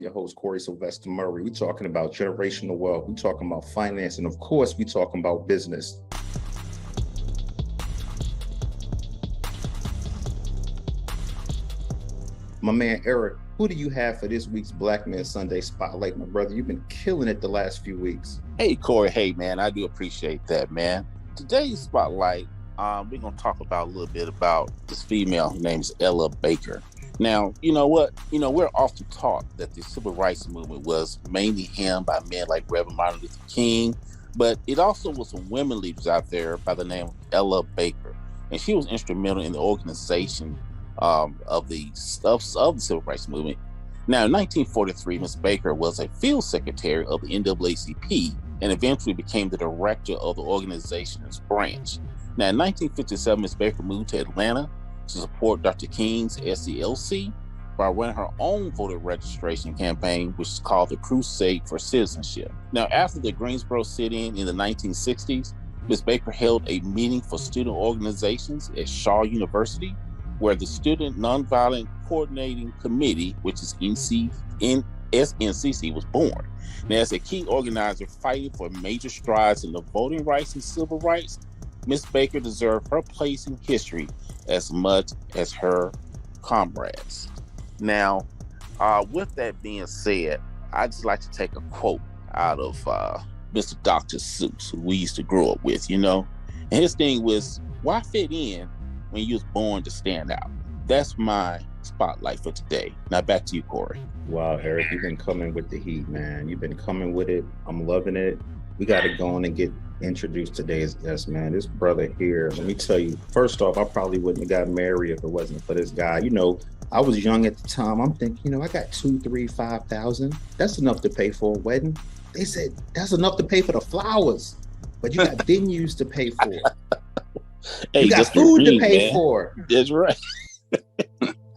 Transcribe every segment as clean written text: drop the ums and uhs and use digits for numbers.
Your host, Corie Murray. We're talking about generational wealth. We're talking about finance. And of course, we're talking about business. My man, Eric, who do you have for this week's Black Man Sunday Spotlight? My brother, you've been killing it the last few weeks. Hey, Corey. Hey, man, I do appreciate that, man. Today's Spotlight, we're going to talk about a little bit about this female. Her name is Ella Baker. Now, you know what? We're often taught that the civil rights movement was mainly hemmed by men like Reverend Martin Luther King, but it also was some women leaders out there by the name of Ella Baker. And she was instrumental in the organization of the civil rights movement. Now, in 1943, Ms. Baker was a field secretary of the NAACP and eventually became the director of the organization's branch. Now, in 1957, Ms. Baker moved to Atlanta to support Dr. King's SCLC by running her own voter registration campaign, which is called the Crusade for Citizenship. Now, after the Greensboro sit-in in the 1960s, Ms. Baker held a meeting for student organizations at Shaw University, where the Student Nonviolent Coordinating Committee, which is SNCC, was born. Now, as a key organizer fighting for major strides in the voting rights and civil rights, Ms. Baker deserved her place in history as much as her comrades. Now, with that being said, I'd just like to take a quote out of Mr. Dr. Seuss, who we used to grow up with, and his thing was, why fit in when you was born to stand out? That's my spotlight for today. Now back to you, Corey. Wow, Eric, you've been coming with the heat, man. You've been coming with it. I'm loving it. We got to go on and get introduced to today's guest, man. This brother here, let me tell you, first off, I probably wouldn't have got married if it wasn't for this guy. I was young at the time. I'm thinking, I got 2, 3, 5,000. That's enough to pay for a wedding. They said that's enough to pay for the flowers, but you got venues to pay for. Hey, you got food to pay man. for. That's right.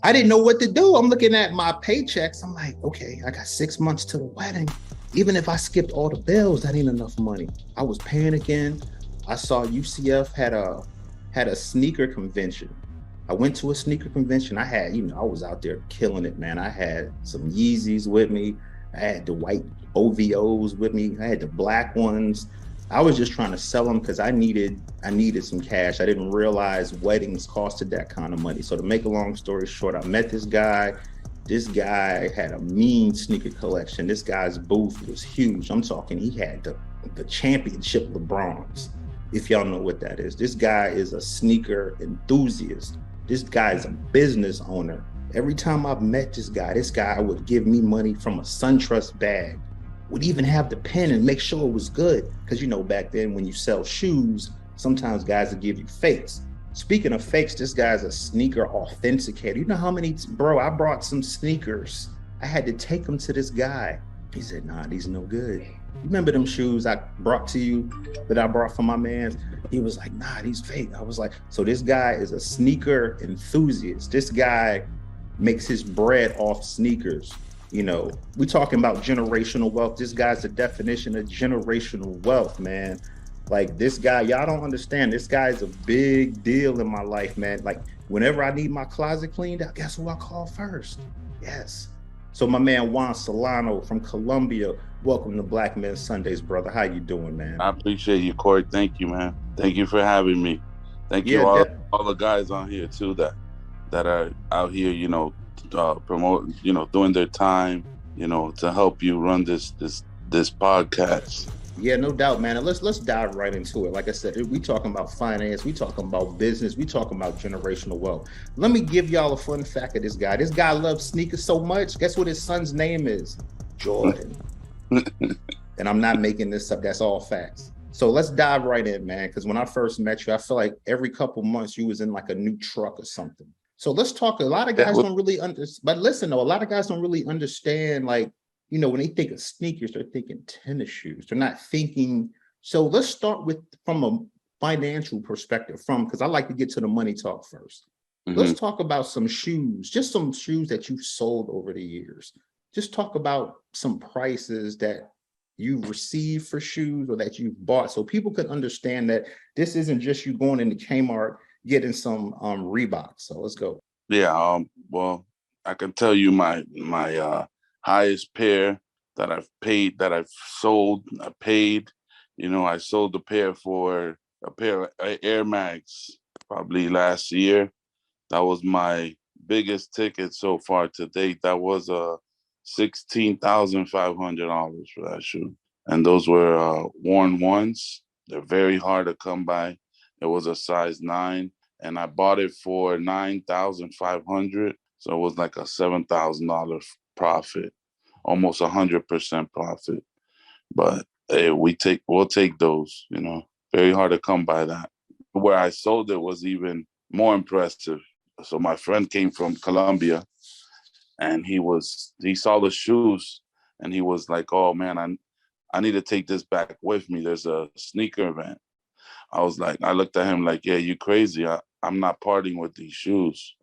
I didn't know what to do. I'm looking at my paychecks. I'm like, okay, I got 6 months to the wedding. Even if I skipped all the bills, that ain't enough money. I was panicking. I saw UCF had a sneaker convention. I went to a sneaker convention. I had, I was out there killing it, man. I had some Yeezys with me. I had the white OVOs with me. I had the black ones. I was just trying to sell them because I needed some cash. I didn't realize weddings costed that kind of money. So to make a long story short, I met this guy. This guy had a mean sneaker collection. This guy's booth was huge. I'm talking, he had the championship LeBrons, if y'all know what that is. This guy is a sneaker enthusiast. This guy is a business owner. Every time I've met this guy would give me money from a SunTrust bag. Would even have the pen and make sure it was good. Because back then when you sell shoes, sometimes guys will give you fakes. Speaking of fakes, this guy's a sneaker authenticator. You know how many, I brought some sneakers. I had to take them to this guy. He said, nah, these no good. You remember them shoes I brought to you that I brought for my man? He was like, nah, these fake. I was like, so this guy is a sneaker enthusiast. This guy makes his bread off sneakers. We talking about generational wealth. This guy's the definition of generational wealth, man. Like this guy, y'all don't understand. This guy is a big deal in my life, man. Like whenever I need my closet cleaned out, guess who I call first? Yes. So my man Juan Solano from Colombia, welcome to Black Men Sundays, brother. How you doing, man? I appreciate you, Corey. Thank you, man. Thank you for having me. Thank you all the guys on here too that are out here, promoting, doing their time, to help you run this podcast. Yeah, no doubt, man. And let's dive right into it. Like I said, we talking about finance, we talking about business, we talking about generational wealth. Let me give y'all a fun fact of this guy. This guy loves sneakers so much. Guess what his son's name is? Jordan. And I'm not making this up. That's all facts. So let's dive right in, man. Because when I first met you, I feel like every couple months you was in like a new truck or something. So let's talk. A lot of guys don't really understand. But listen, though, a lot of guys don't really understand, like, when they think of sneakers, they're thinking tennis shoes. They're not thinking. So let's start from a financial perspective, because I like to get to the money talk first. Mm-hmm. Let's talk about some shoes, just some shoes that you've sold over the years. Just talk about some prices that you've received for shoes or that you've bought, so people could understand that this isn't just you going into Kmart getting some Reeboks. So let's go. Yeah. Well, I can tell you my highest pair that I've sold. I paid, I sold a pair of Air Max probably last year. That was my biggest ticket so far to date. That was $16,500 for that shoe. And those were worn ones. They're very hard to come by. It was a size 9, and I bought it for $9,500. So it was like a $7,000 profit, almost 100% profit. But hey, we'll take those. Very hard to come by that. Where I sold it was even more impressive. So my friend came from Colombia, and he saw the shoes, and he was like, "Oh man, I need to take this back with me. There's a sneaker event." I looked at him like, "Yeah, you crazy? I'm not parting with these shoes."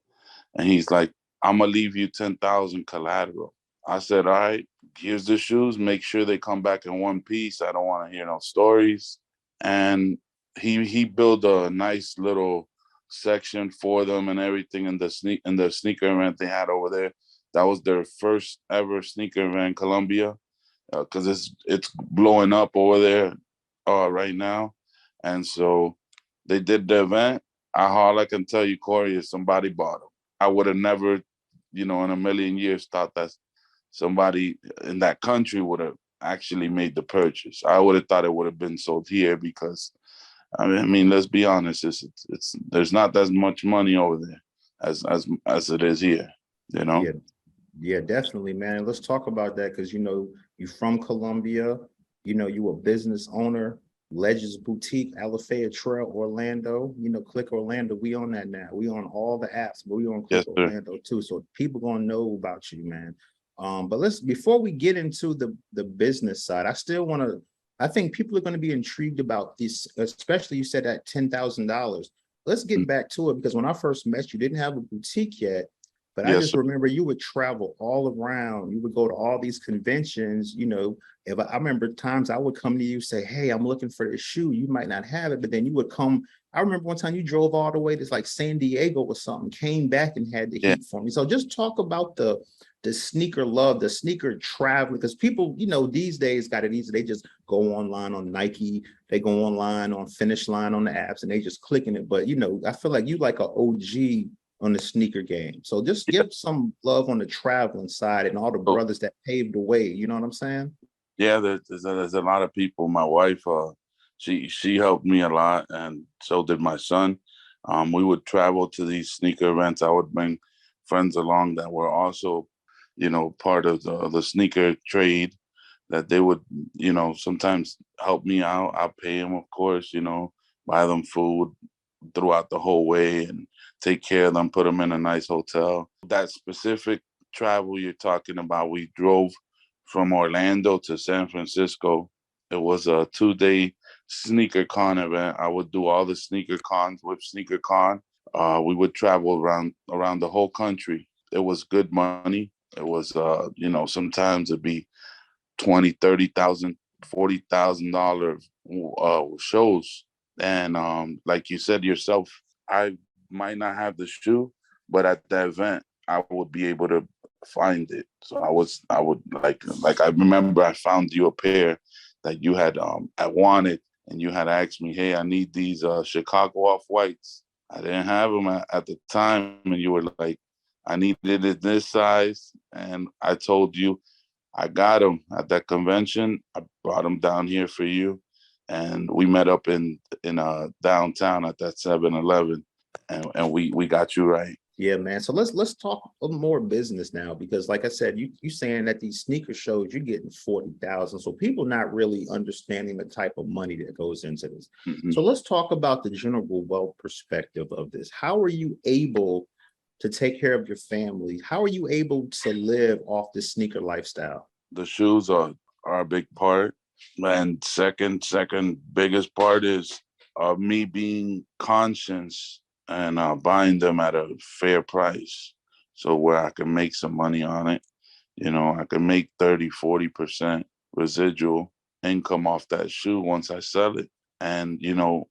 And he's like, "I'm gonna leave you 10,000 collateral." I said, "All right, here's the shoes. Make sure they come back in one piece. I don't want to hear no stories." And he built a nice little section for them and everything in the sneaker event they had over there. That was their first ever sneaker event in Colombia, because it's blowing up over there right now. And so they did the event. All I can tell you, Corie, is somebody bought them. I would have never, in a million years, thought that somebody in that country would have actually made the purchase. I would have thought it would have been sold here because, let's be honest, it's there's not as much money over there as it is here. Yeah, definitely, man. Let's talk about that because you from Colombia. You a business owner. Legends Boutique, Alafaya Trail, Orlando. Click Orlando. We on that now. We on all the apps, but we on Click Orlando too. So people gonna know about you, man. But before we get into the business side, I think people are going to be intrigued about this, especially you said that $10,000. Let's get back to it because when I first met you, didn't have a boutique yet. But I just remember you would travel all around. You would go to all these conventions. If I remember times I would come to you, say, "Hey, I'm looking for this shoe." You might not have it, but then you would come. I remember one time you drove all the way to like San Diego or something, came back and had the heat for me. So just talk about the sneaker love, the sneaker travel, because people, these days got it easy. They just go online on Nike, they go online on Finish Line on the apps, and they just clicking it. But I feel like you like an OG on the sneaker game. So just give some love on the traveling side and all the brothers that paved the way. You know what I'm saying? Yeah, there's a lot of people. My wife, she helped me a lot, and so did my son. We would travel to these sneaker events. I would bring friends along that were also, part of the sneaker trade, that they would, sometimes help me out. I'll pay them, of course, buy them food throughout the whole way and take care of them, put them in a nice hotel. That specific travel you're talking about, we drove from Orlando to San Francisco. It was a 2-day sneaker con event. I would do all the sneaker cons with Sneaker Con. We would travel around the whole country. It was good money. It was, sometimes it'd be 20, 30,000, $40,000 shows. And like you said yourself, I might not have the shoe, but at the event, I would be able to find it. So I would I remember I found you a pair that you had I wanted, and you had asked me, "Hey, I need these Chicago Off-Whites." I didn't have them at the time, and you were like, "I needed it this size," and I told you I got them at that convention. I brought them down here for you, and we met up in downtown at that 7-Eleven, and we got you right. Yeah, man. So let's talk more business now, because like I said, you saying that these sneaker shows you're getting 40,000. So people not really understanding the type of money that goes into this. Mm-hmm. So let's talk about the general wealth perspective of this. How are you able to take care of your family? How are you able to live off this sneaker lifestyle? The shoes are a big part. And second biggest part is me being conscious and buying them at a fair price. So where I can make some money on it. I can make 30-40% residual income off that shoe once I sell it. And,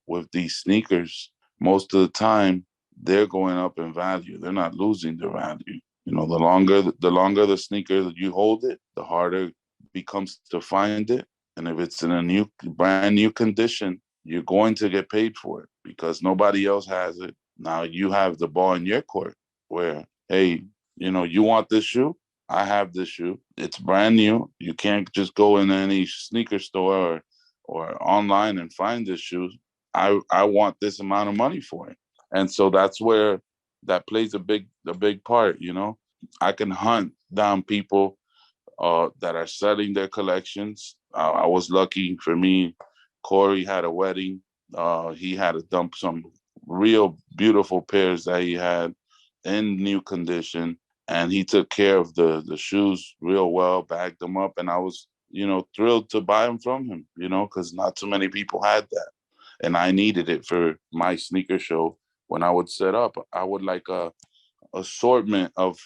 with these sneakers, most of the time, they're going up in value. They're not losing their value. The longer the sneaker that you hold it, the harder it becomes to find it. And if it's in a brand new condition, you're going to get paid for it because nobody else has it. Now you have the ball in your court where, hey, you want this shoe? I have this shoe. It's brand new. You can't just go in any sneaker store or online and find this shoe. I want this amount of money for it. And so that's where that plays a big part. I can hunt down people that are selling their collections. I was lucky. For me, Corie had a wedding. He had to dump some real beautiful pairs that he had in new condition, and he took care of the shoes real well, bagged them up, and I was thrilled to buy them from him. Because not too many people had that, and I needed it for my sneaker show. When I would set up, I would like a assortment of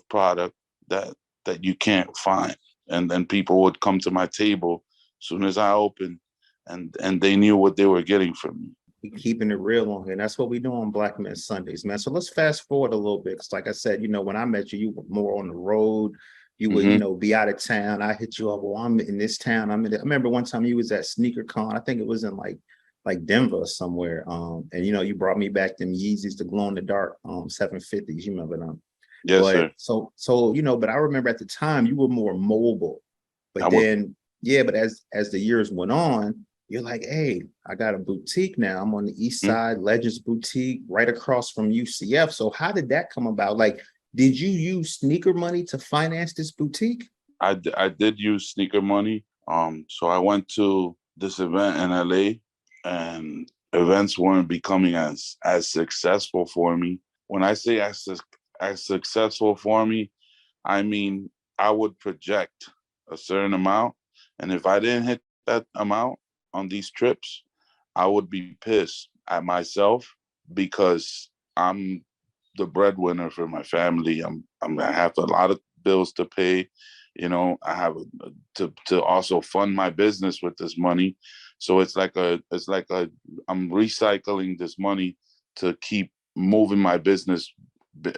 product that you can't find, and then people would come to my table as soon as I opened, and they knew what they were getting from me. Keeping it real on here. And that's what we do on Black Men Sundays, man. So let's fast forward a little bit. Because like I said, when I met you, you were more on the road. You would, be out of town. I hit you up. Well, I'm in this town. I remember one time you was at SneakerCon. I think it was in like Denver or somewhere. And you brought me back them Yeezys, the glow in the dark 750s. You remember them? Yes, but, sir. So but I remember at the time you were more mobile. But but as the years went on, you're like, hey, I got a boutique now. I'm on the East Side, Legends Boutique, right across from UCF. So how did that come about? Like, did you use sneaker money to finance this boutique? I did use sneaker money. So I went to this event in LA, and events weren't becoming as successful for me. When I say as successful for me, I mean I would project a certain amount, and if I didn't hit that amount on these trips, I would be pissed at myself because I'm the breadwinner for my family. I have a lot of bills to pay. I have to also fund my business with this money. So it's like I'm recycling this money to keep moving my business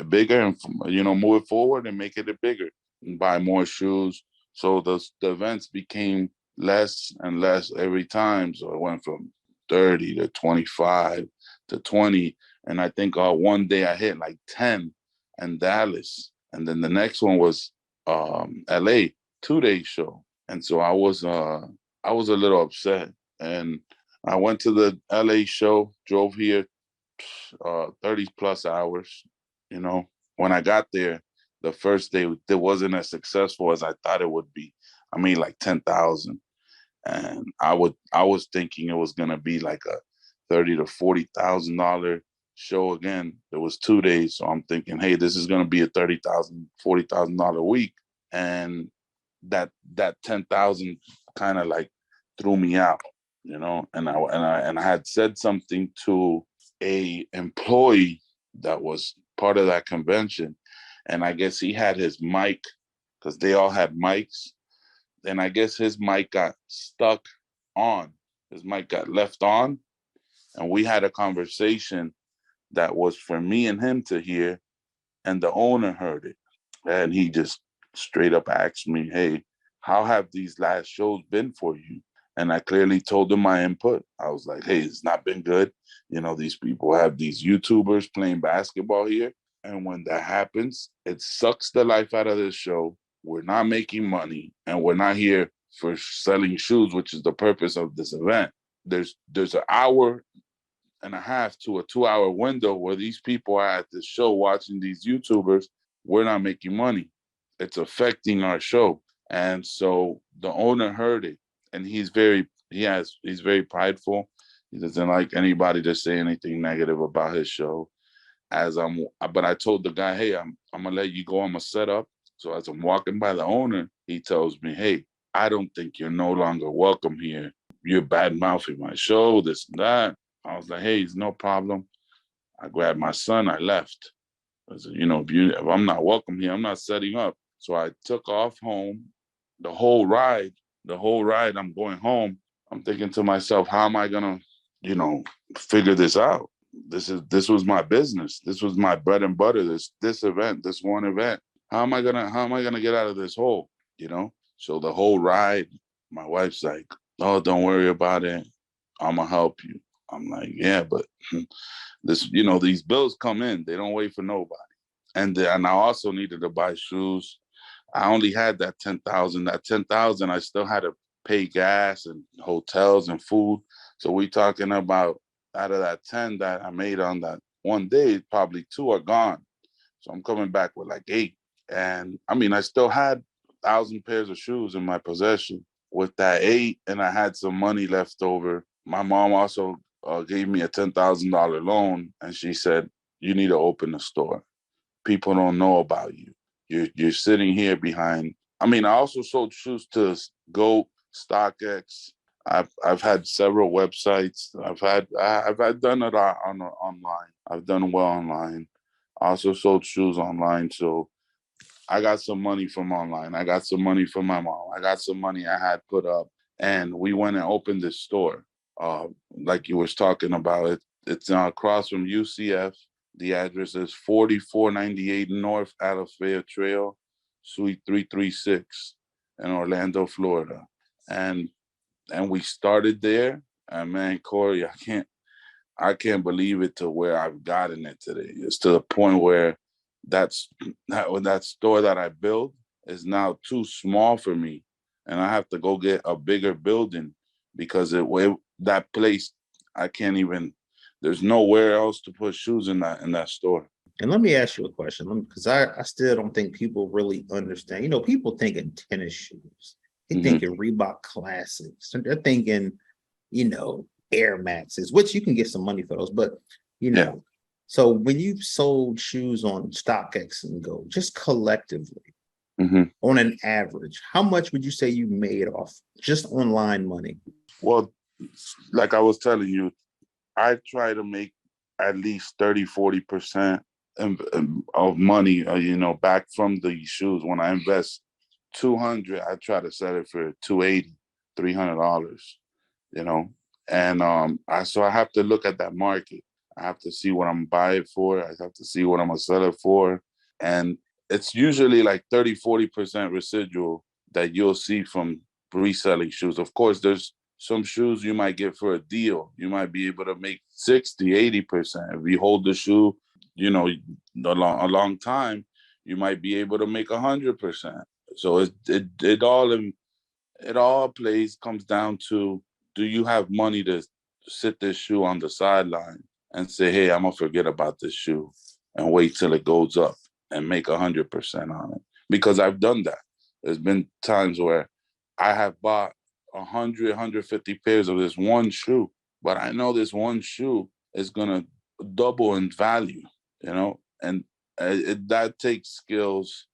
bigger and move it forward and make it bigger and buy more shoes. So the events became less and less every time. So it went from 30 to 25 to 20. And I think one day I hit like 10 in Dallas. And then the next one was LA, 2-day show. And so I was a little upset. And I went to the LA show, drove here 30 plus hours. When I got there, the first day, it wasn't as successful as I thought it would be. I made like 10,000. And I was thinking it was gonna be like a $30,000 to $40,000 show again. It was 2 days, so I'm thinking, hey, this is gonna be a $30,000, $40,000 week, and that 10,000 kind of like threw me out, And I had said something to a employee that was part of that convention, and I guess he had his mic because they all had mics. And I guess his mic got stuck on. His mic got left on. And we had a conversation that was for me and him to hear. And the owner heard it. And he just straight up asked me, hey, how have these last shows been for you? And I clearly told him my input. I was like, hey, it's not been good. These people have these YouTubers playing basketball here. And when that happens, it sucks the life out of this show. We're not making money, and we're not here for selling shoes, which is the purpose of this event. There's an hour and a half to a 2-hour window where these people are at this show watching these YouTubers. We're not making money. It's affecting our show. And so the owner heard it, and he's very prideful. He doesn't like anybody to say anything negative about his show. But I told the guy, hey, I'm gonna let you go. I'm gonna set up. So as I'm walking by the owner, he tells me, hey, I don't think you're no longer welcome here. You're bad-mouthing my show, this and that. I was like, hey, it's no problem. I grabbed my son, I left. I said, if I'm not welcome here, I'm not setting up. So I took off home. The whole ride, I'm going home. I'm thinking to myself, how am I gonna, figure this out? This was my business. This was my bread and butter. This event, this one event. how am I gonna get out of this hole? You know? So the whole ride, my wife's like, oh, don't worry about it. I'm gonna help you. I'm like, yeah, but these bills come in. They don't wait for nobody. And I also needed to buy shoes. I only had that 10,000. That 10,000, I still had to pay gas and hotels and food. So we talking about, out of that 10 that I made on that one day, probably 2 are gone. So I'm coming back with like 8. And I mean, I still had 1,000 pairs of shoes in my possession. With that 8, and I had some money left over. My mom also gave me a $10,000 loan, and she said, "You need to open a store. People don't know about you. You're sitting here behind." I mean, I also sold shoes to Go, StockX. I've had several websites. I've done it online. I've done well online. I also sold shoes online, so I got some money from online. I got some money from my mom. I got some money I had put up, and we went and opened this store. Like you was talking about it. It's across from UCF. The address is 4498 North Alafaya Trail, Suite 336 in Orlando, Florida. And we started there. And man, Corie, I can't believe it to where I've gotten it today. It's to the point where that store that I built is now too small for me, and I have to go get a bigger building because that place I can't even. There's nowhere else to put shoes in that store. And let me ask you a question, because I still don't think people really understand. People thinking tennis shoes. They thinking Reebok Classics. They're thinking, Air Maxes, which you can get some money for those. But, Yeah. So when you sold shoes on StockX and Go, just collectively, on an average, how much would you say you made off just online money? Well, like I was telling you, I try to make at least 30-40% of money, back from the shoes. When I invest 200, I try to sell it for 280, $300, you know. And I have to look at that market. I have to see what I'm buying for. I have to see what I'm gonna sell it for. And it's usually like 30-40% residual that you'll see from reselling shoes. Of course, there's some shoes you might get for a deal. You might be able to make 60-80%. If you hold the shoe, a long time, you might be able to make 100%. So it all comes down to, do you have money to sit this shoe on the sideline and say, hey, I'm gonna forget about this shoe and wait till it goes up and make 100% on it? Because I've done that. There's been times where I have bought 100, 150 pairs of this one shoe, but I know this one shoe is gonna double in value, and that takes skills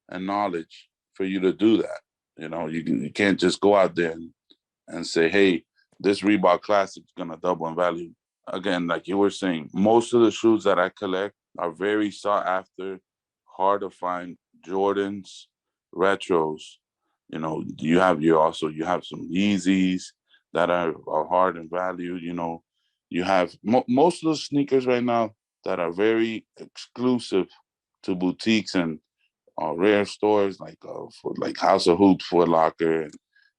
and knowledge for you to do that. You can't just go out there and say, hey, this Reebok Classic is going to double in value. Again, like you were saying, most of the shoes that I collect are very sought after, hard to find. Jordans, retros. You have some Yeezys that are hard in value. You have most of the sneakers right now that are very exclusive to boutiques and rare stores for like House of Hoops, Foot Locker,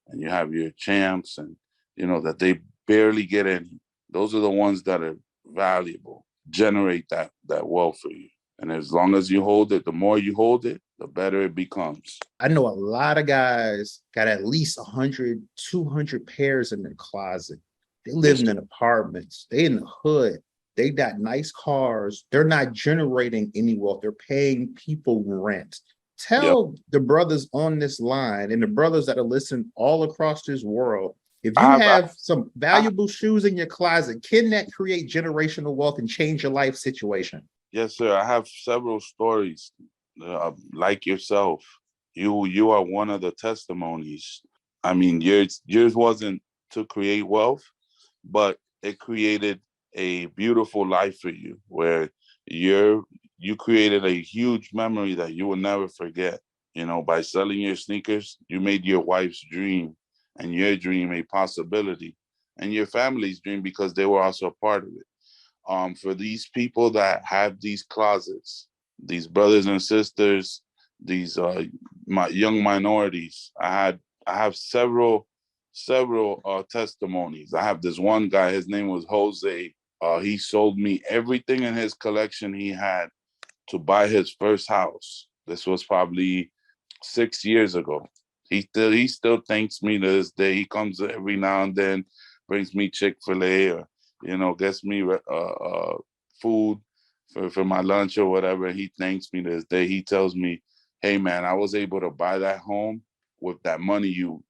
and you have your Champs, and that they barely get any. Those are the ones that are valuable, generate that wealth for you. And as long as you hold it, the more you hold it, the better it becomes. I know a lot of guys got at least 100, 200 pairs in their closet. They live in apartments. They in the hood. They got nice cars. They're not generating any wealth. They're paying people rent. Tell the brothers on this line and the brothers that are listening all across this world, if you have some valuable shoes in your closet, can that create generational wealth and change your life situation? Yes, sir. I have several stories like yourself. You are one of the testimonies. I mean, yours wasn't to create wealth, but it created a beautiful life for you, where you created a huge memory that you will never forget. By selling your sneakers, you made your wife's dream and your dream a possibility, and your family's dream, because they were also a part of it. For these people that have these closets, these brothers and sisters these my young minorities. I have several testimonies. I have this one guy, his name was Jose. He sold me everything in his collection he had to buy his first house. This was probably 6 years ago. He still thanks me to this day. He comes every now and then, brings me Chick-fil-A, or gets me food for my lunch or whatever. He thanks me to this day. He tells me, "Hey man, I was able to buy that home with that money you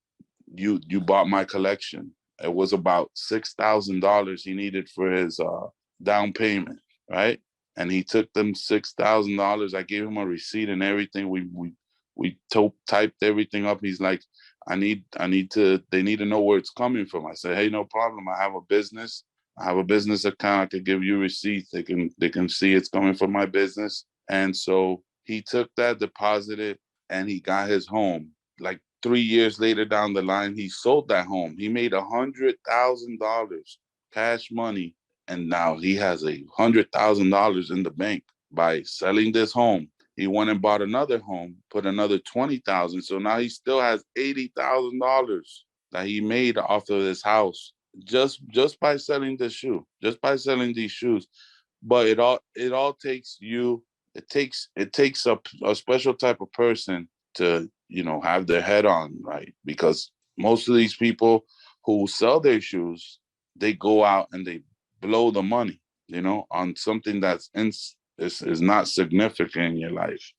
bought my collection." It was about $6,000 he needed for his down payment, right? And he took them $6,000. I gave him a receipt and everything. We typed everything up. He's like, they need to know where it's coming from. I said, "Hey, no problem. I have a business. I have a business account. I could give you receipts. They can see it's coming from my business." And so he took that, deposited, and he got his home. Like 3 years later down the line, he sold that home. He made $100,000 cash money, and now he has $100,000 in the bank by selling this home. He went and bought another home, put another 20,000. So now he still has $80,000 that he made off of this house just by selling this shoe, just by selling these shoes. But it all takes you. It takes a special type of person to have their head on right, because most of these people who sell their shoes, they go out and they blow the money on something that's is not significant in your life.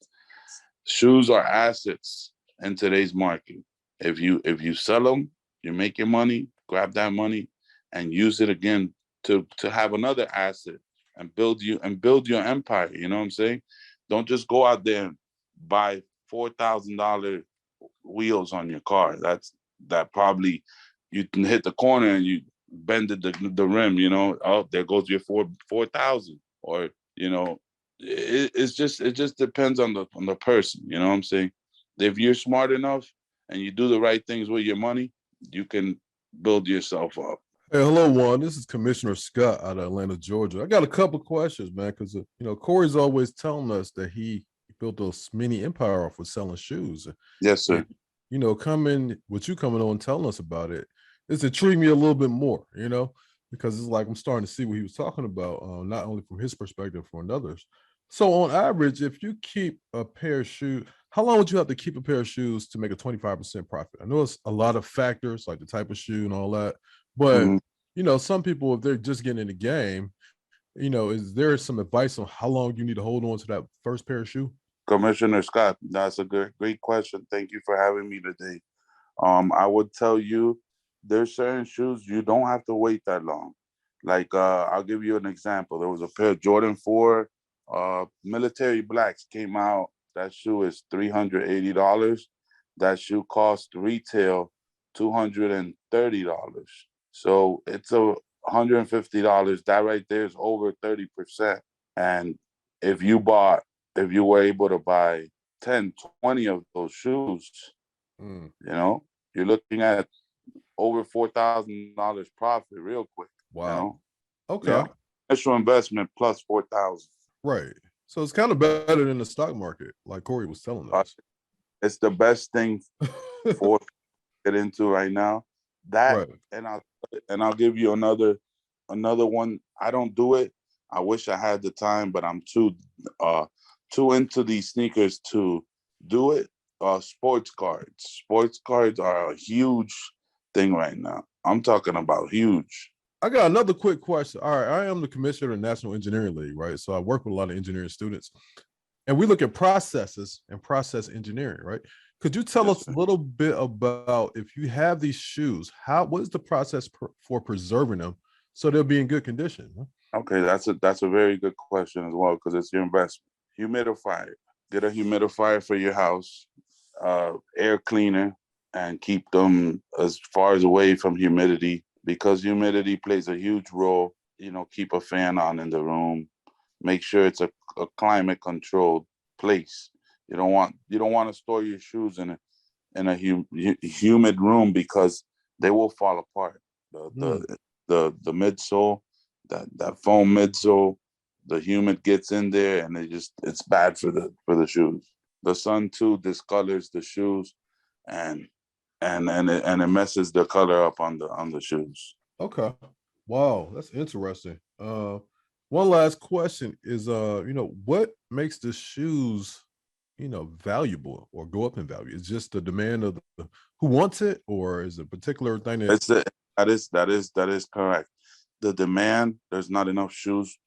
Shoes are assets in today's market. If you sell them, you make your money, grab that money and use it again to have another asset and build your empire. You know what I'm saying? Don't just go out there and buy $4,000 wheels on your car. That probably you can hit the corner and you bended the rim. Oh, there goes your 4,000. Or it just depends on the person. You know what I'm saying? If you're smart enough and you do the right things with your money, you can build yourself up. Hey, hello, Juan. This is Commissioner Scott out of Atlanta, Georgia. I got a couple questions, man, because Corey's always telling us that he built a mini empire off of selling shoes. Yes, sir. And, with you coming on and telling us about it, it's intrigued me a little bit more, because it's like I'm starting to see what he was talking about, not only from his perspective, from others. So on average, if you keep a pair of shoes, how long would you have to keep a pair of shoes to make a 25% profit? I know it's a lot of factors, like the type of shoe and all that. But, some people, if they're just getting in the game, is there some advice on how long you need to hold on to that first pair of shoe? Commissioner Scott, that's a great question. Thank you for having me today. I would tell you there's certain shoes you don't have to wait that long. Like, I'll give you an example. There was a pair of Jordan 4 military blacks came out. That shoe is $380. That shoe cost retail $230. So it's $150. That right there is over 30%. And if you were able to buy 10, 20 of those shoes, you're looking at over $4,000 profit real quick. Wow. Okay. Initial investment plus 4,000. Right. So it's kind of better than the stock market, like Corey was telling us. It's the best thing for get into right now. That right. and I'll give you another one. I don't do it. I wish I had the time, but I'm too into these sneakers to do it. Sports cards. Sports cards are a huge thing right now. I'm talking about huge. I got another quick question. All right, I am the commissioner of the National Engineering League, right? So I work with a lot of engineering students, and we look at processes and process engineering, right? Could you tell us a little bit about, if you have these shoes, what is the process for preserving them so they'll be in good condition? Okay, that's a very good question as well, because it's your investment. Humidifier. Get a humidifier for your house, air cleaner, and keep them as far away from humidity, because humidity plays a huge role. Keep a fan on in the room. Make sure it's a climate controlled place. You don't want to store your shoes in a humid room, because they will fall apart. The midsole, that foam midsole, the humid gets in there, and it's bad for the shoes. The sun too discolors the shoes, and it messes the color up on the shoes. Okay. Wow, that's interesting. One last question is, what makes the shoes, valuable or go up in value? Is just the demand of who wants it, or is it a particular thing that? That is correct. The demand, there's not enough shoes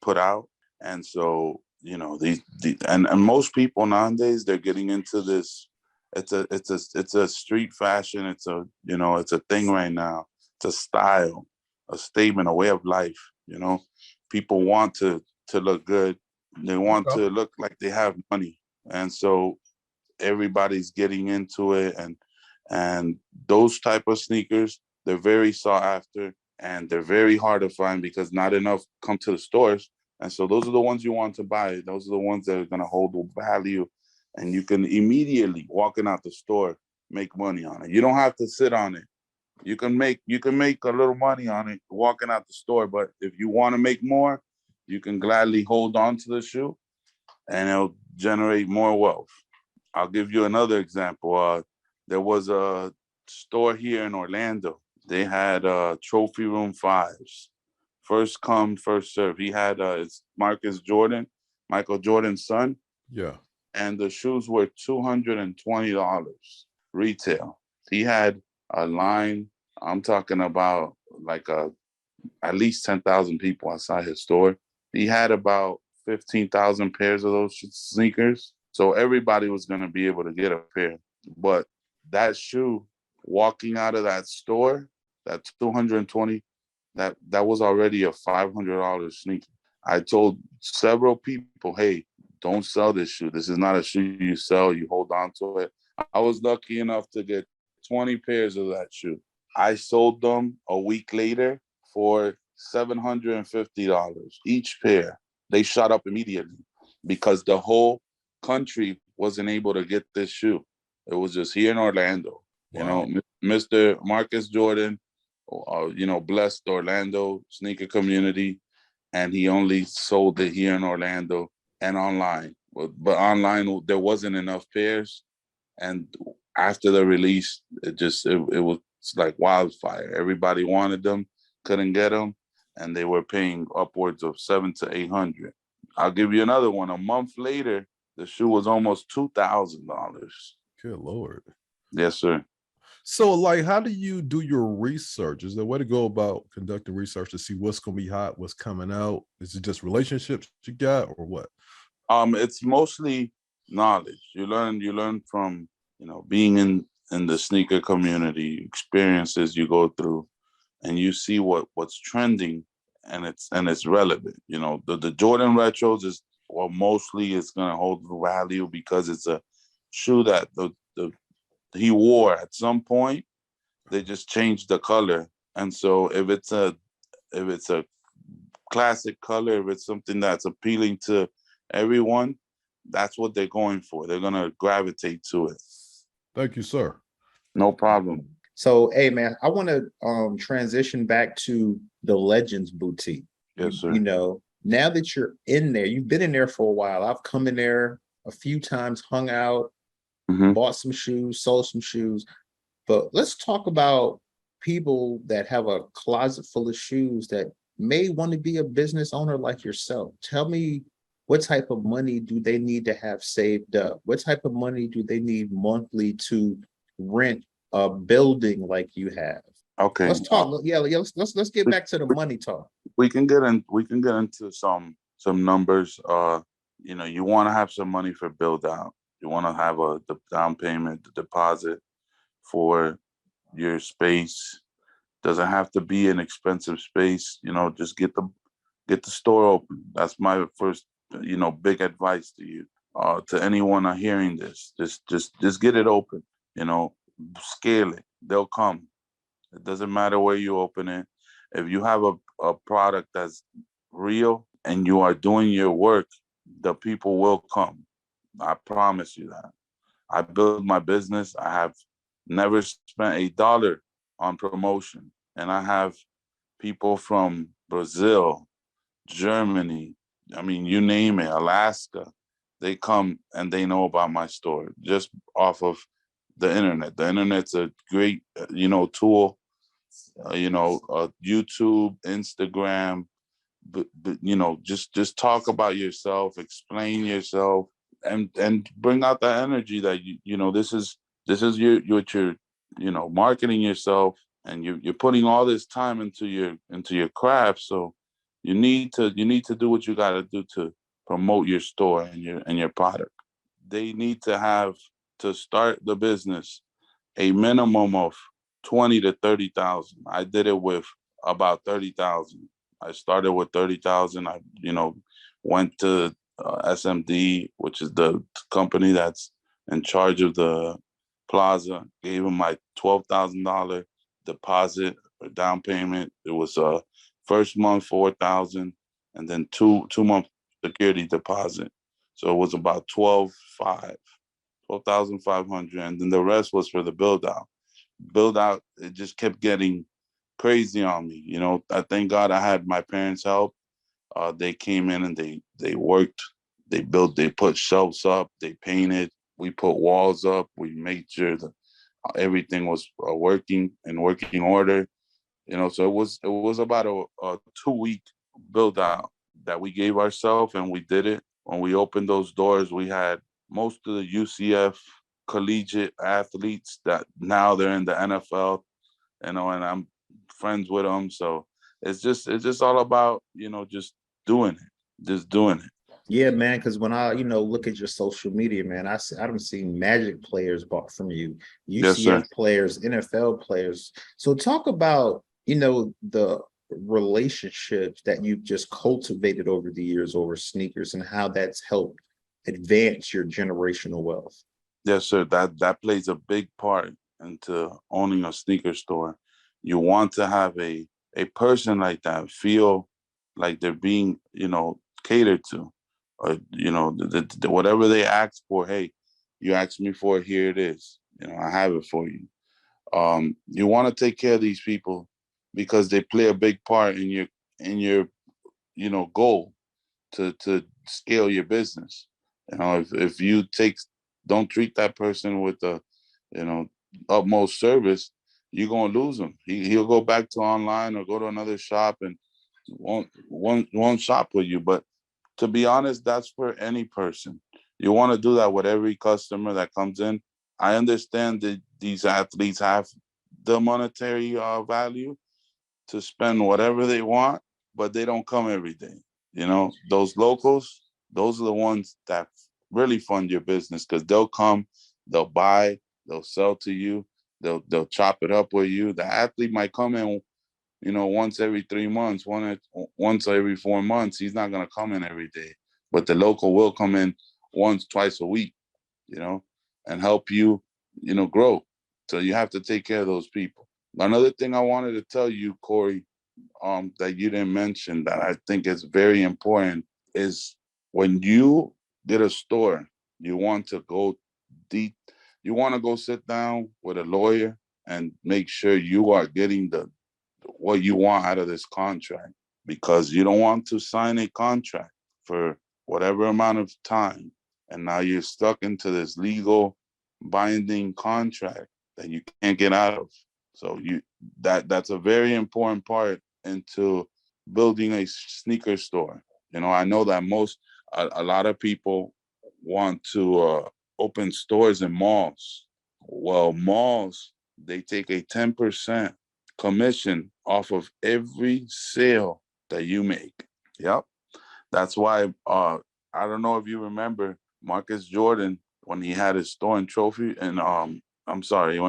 put out, and so and most people nowadays, they're getting into this. It's a street fashion. It's a thing right now. It's a style, a statement, a way of life. People want to look good. They want to look like they have money, and so everybody's getting into it. And those type of sneakers, they're very sought after, and they're very hard to find because not enough come to the stores. And so those are the ones you want to buy. Those are the ones that are going to hold the value, and you can immediately, walking out the store, make money on it. You don't have to sit on it. You can make a little money on it walking out the store, but if you want to make more, you can gladly hold on to the shoe, and it'll generate more wealth. I'll give you another example. There was a store here in Orlando. They had trophy room 5s. First come, first serve. He had it's Michael Jordan's son. Yeah. And the shoes were $220 retail. He had a line. I'm talking about like at least 10,000 people outside his store. He had about 15,000 pairs of those sneakers. So everybody was going to be able to get a pair. But that shoe, walking out of that store, that 220, that was already a $500 sneaker. I told several people, hey, don't sell this shoe. This is not a shoe you sell. You hold on to it. I was lucky enough to get 20 pairs of that shoe. I sold them a week later for $750 each pair. They shot up immediately because the whole country wasn't able to get this shoe. It was just here in Orlando. Wow. Mr. Marcus Jordan, blessed Orlando sneaker community, and he only sold it here in Orlando and online. But online, there wasn't enough pairs, and after the release, it was like wildfire. Everybody wanted them, couldn't get them, and they were paying upwards of $700 to $800. I'll give you another one. A month later, the shoe was almost $2,000. Good Lord. Yes, sir. So, like, how do you do your research? Is there a way to go about conducting research to see what's going to be hot, what's coming out? Is it just relationships you got, or what? It's mostly knowledge. You learn from being in the sneaker community, experiences you go through, and you see what's trending, and it's relevant. The Jordan retros mostly it's gonna hold value because it's a shoe that he wore at some point. They just changed the color, and so if it's a classic color, if it's something that's appealing to everyone, that's what they're going for. They're gonna gravitate to it. Thank you, sir. No problem. So, hey, man, I want to transition back to the Legends Boutique. Yes, sir. Now that you're in there, you've been in there for a while. I've come in there a few times, hung out, bought some shoes, sold some shoes. But let's talk about people that have a closet full of shoes that may want to be a business owner like yourself. Tell me, what type of money do they need to have saved up? What type of money do they need monthly to rent a building like you have? Okay. Let's talk. Let's get back to the money talk. We can get into some numbers. You want to have some money for build out. You want to have the down payment, the deposit for your space. Doesn't have to be an expensive space. Just get the store open. That's my first big advice to you. To anyone hearing this, just get it open. Scale it. They'll come. It doesn't matter where you open it. If you have a product that's real and you are doing your work, the people will come. I promise you that. I built my business. I have never spent $1 on promotion. And I have people from Brazil, Germany, you name it, Alaska. they come and they know about my store just off of the internet. The internet's a great, tool. YouTube, Instagram, but just talk about yourself, explain yourself, and bring out that energy that this is you're marketing yourself, and you're putting all this time into your craft. So you need to do what you got to do to promote your store and your product. They need to have, to start the business, a minimum of 20 to 30,000. I did it with about 30,000. I started with 30,000. I went to SMD, which is the company that's in charge of the plaza. Gave them my $12,000 deposit or down payment. It was first month 4,000, and then two-month security deposit. So it was about 12,500, and then the rest was for the build out. It just kept getting crazy on me. I thank God I had my parents' help. They came in and they worked, they built, they put shelves up, they painted, we put walls up, we made sure that everything was working in working order. So it was about a 2-week build out that we gave ourselves, and we did it. When we opened those doors, we had most of the UCF collegiate athletes that now they're in the NFL, and I'm friends with them. So it's just all about, just doing it, just doing it. Yeah, man. Because when I, look at your social media, man, I don't see Magic players bought from you, Yes, sir. UCF players, NFL players. So talk about, the relationships that you've just cultivated over the years over sneakers and how that's helped advance your generational wealth. Yes, sir. That plays a big part into owning a sneaker store. You want to have a person like that feel like they're being, catered to, or whatever they ask for. Hey, you asked me for it, here it is. I have it for you. You want to take care of these people because they play a big part in your goal to scale your business. If you don't treat that person with the you know utmost service, you're gonna lose him. He'll go back to online or go to another shop and won't shop with you. But to be honest, that's for any person. You want to do that with every customer that comes in. I understand that these athletes have the monetary value to spend whatever they want, but they don't come every day. Those locals, those are the ones that really fund your business, because they'll come, they'll buy, they'll sell to you, they'll chop it up with you. The athlete might come in, once every 3 months, once every 4 months. He's not gonna come in every day, but the local will come in once, twice a week, and help you, grow. So you have to take care of those people. Another thing I wanted to tell you, Corie, that you didn't mention that I think is very important is when you get a store, you want to go deep. You want to go sit down with a lawyer and make sure you are getting what you want out of this contract, because you don't want to sign a contract for whatever amount of time, and now you're stuck into this legal binding contract that you can't get out of. So that's a very important part into building a sneaker store. I know that a lot of people want to open stores in malls. Well, malls, they take a 10% commission off of every sale that you make. Yep. That's why I don't know if you remember Marcus Jordan when he had his store in Trophy, and when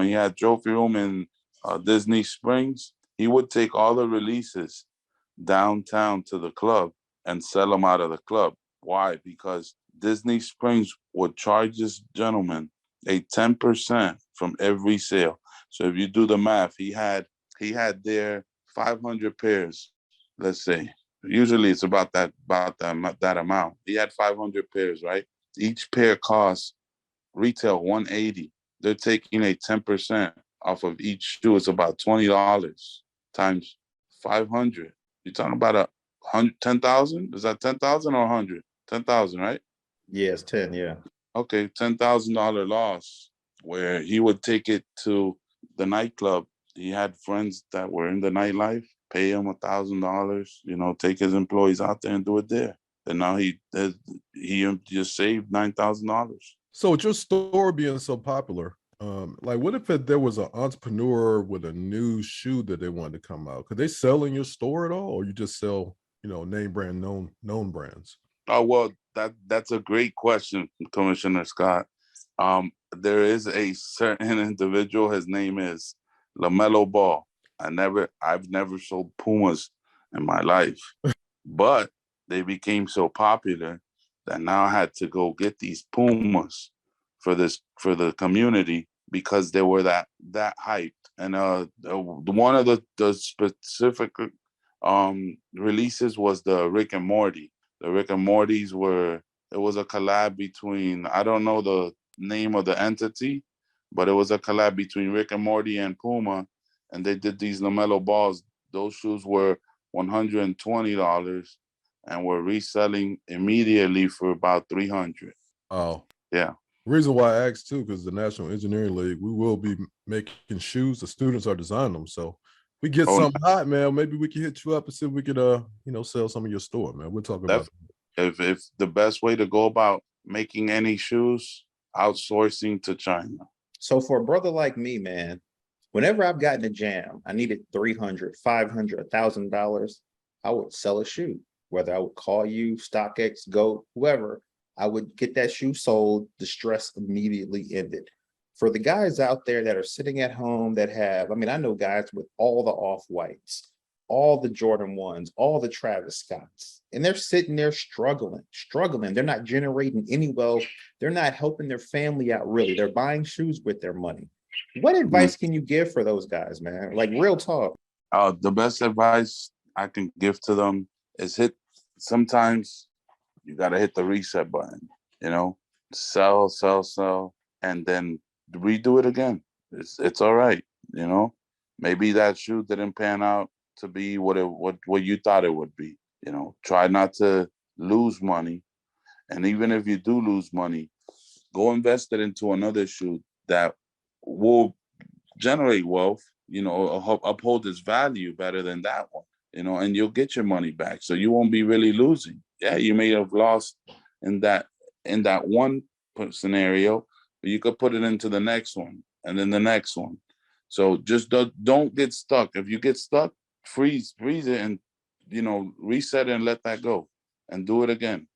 he had Trophy Room in Disney Springs, he would take all the releases downtown to the club and sell them out of the club. Why? Because Disney Springs would charge this gentleman a 10% from every sale. So if you do the math, he had there 500 pairs, let's say. Usually it's about that amount. He had 500 pairs, right? Each pair costs retail $180. They're taking a 10% off of each shoe. It's about $20 times 500. You're talking about 10,000? Is that 10,000 or 100? 10,000, right? Yeah, it's 10. Yeah. Okay, $10,000 loss, where he would take it to the nightclub. He had friends that were in the nightlife, pay him $1,000, take his employees out there and do it there. And now he just saved $9,000. So with your store being so popular, like what if there was an entrepreneur with a new shoe that they wanted to come out? Could they sell in your store at all, or you just sell, name brand known brands? Oh, well, that's a great question, Commissioner Scott. There is a certain individual. His name is LaMelo Ball. I've never sold Pumas in my life, but they became so popular that now I had to go get these Pumas for the community because they were that hyped. And one of the specific releases was the Rick and Morty. The Rick and Mortys it was a collab between, I don't know the name of the entity, but it was a collab between Rick and Morty and Puma, and they did these LaMelo Balls. Those shoes were $120 and were reselling immediately for about $300. Oh, yeah. Reason why I asked too, because the National Engineering League, we will be making shoes. The students are designing them, so we get something hot, man. Maybe we can hit you up and see if we could, sell some of your store, man. We're talking about if the best way to go about making any shoes, outsourcing to China. So for a brother like me, man, whenever I've gotten a jam, I needed $300, $500, $1,000, I would sell a shoe. Whether I would call you, StockX, Go, whoever, I would get that shoe sold. The stress immediately ended. For the guys out there that are sitting at home that have, I know guys with all the Off-Whites, all the Jordan 1s, all the Travis Scotts, and they're sitting there struggling. They're not generating any wealth. They're not helping their family out, really. They're buying shoes with their money. What advice can you give for those guys, man? Like real talk. The best advice I can give to them is sometimes you got to hit the reset button, sell, and then redo it again. It's all right. Maybe that shoe didn't pan out to be what you thought it would be. Try not to lose money. And even if you do lose money, go invest it into another shoe that will generate wealth, uphold its value better than that one, and you'll get your money back. So you won't be really losing. Yeah, you may have lost in that one scenario, but you could put it into the next one and then the next one. So just don't get stuck. If you get stuck, freeze it and, reset it and let that go and do it again.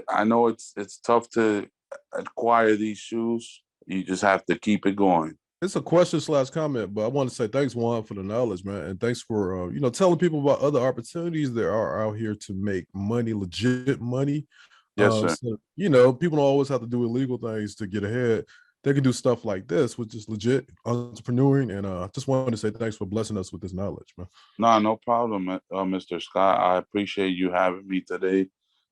I know it's tough to acquire these shoes. You just have to keep it going. It's a question/comment, but I want to say thanks, Juan, for the knowledge, man. And thanks for, telling people about other opportunities there are out here to make money, legit money. Yes, sir. So, people don't always have to do illegal things to get ahead. They can do stuff like this, which is legit entrepreneuring. And I just wanted to say thanks for blessing us with this knowledge, man. No problem, Mr. Scott. I appreciate you having me today,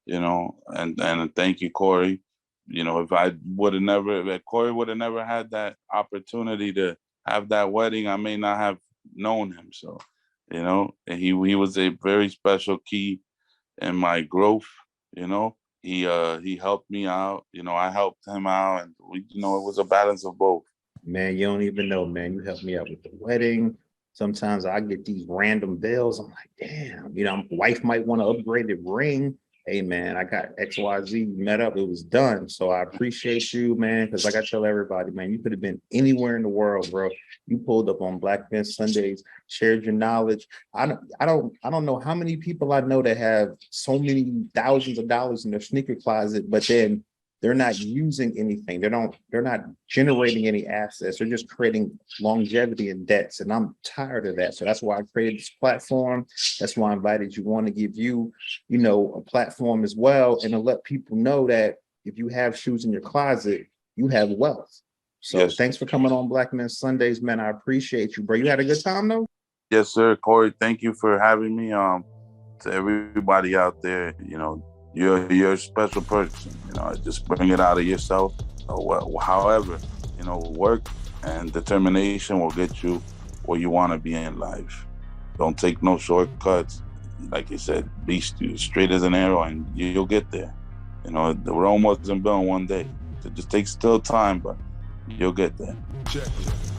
and thank you, Corie. If Corie would have never had that opportunity to have that wedding, I may not have known him. So, he was a very special key in my growth. He helped me out. I helped him out, and it was a balance of both. Man, you don't even know, man. You helped me out with the wedding. Sometimes I get these random bills. I'm like, damn, wife might want to upgrade the ring. Hey, man, I got XYZ met up. It was done. So I appreciate you, man, because like I tell everybody, man, you could have been anywhere in the world, bro. You pulled up on Black Men Sundays, shared your knowledge. I don't know how many people I know that have so many thousands of dollars in their sneaker closet, but then they're not using anything. They're not generating any assets. They're just creating longevity and debts. And I'm tired of that. So that's why I created this platform. That's why I invited you. Want to give you, a platform as well, and to let people know that if you have shoes in your closet, you have wealth. So yes. Thanks for coming on Black Men Sundays, man. I appreciate you, bro. You had a good time though? Yes, sir. Corie, thank you for having me. To everybody out there, you're a special person. Just bring it out of yourself. However, work and determination will get you where you want to be in life. Don't take no shortcuts. Like you said, be straight as an arrow, and you'll get there. You know, the Rome wasn't built in one day. It just takes still time, but you'll get there. Check it.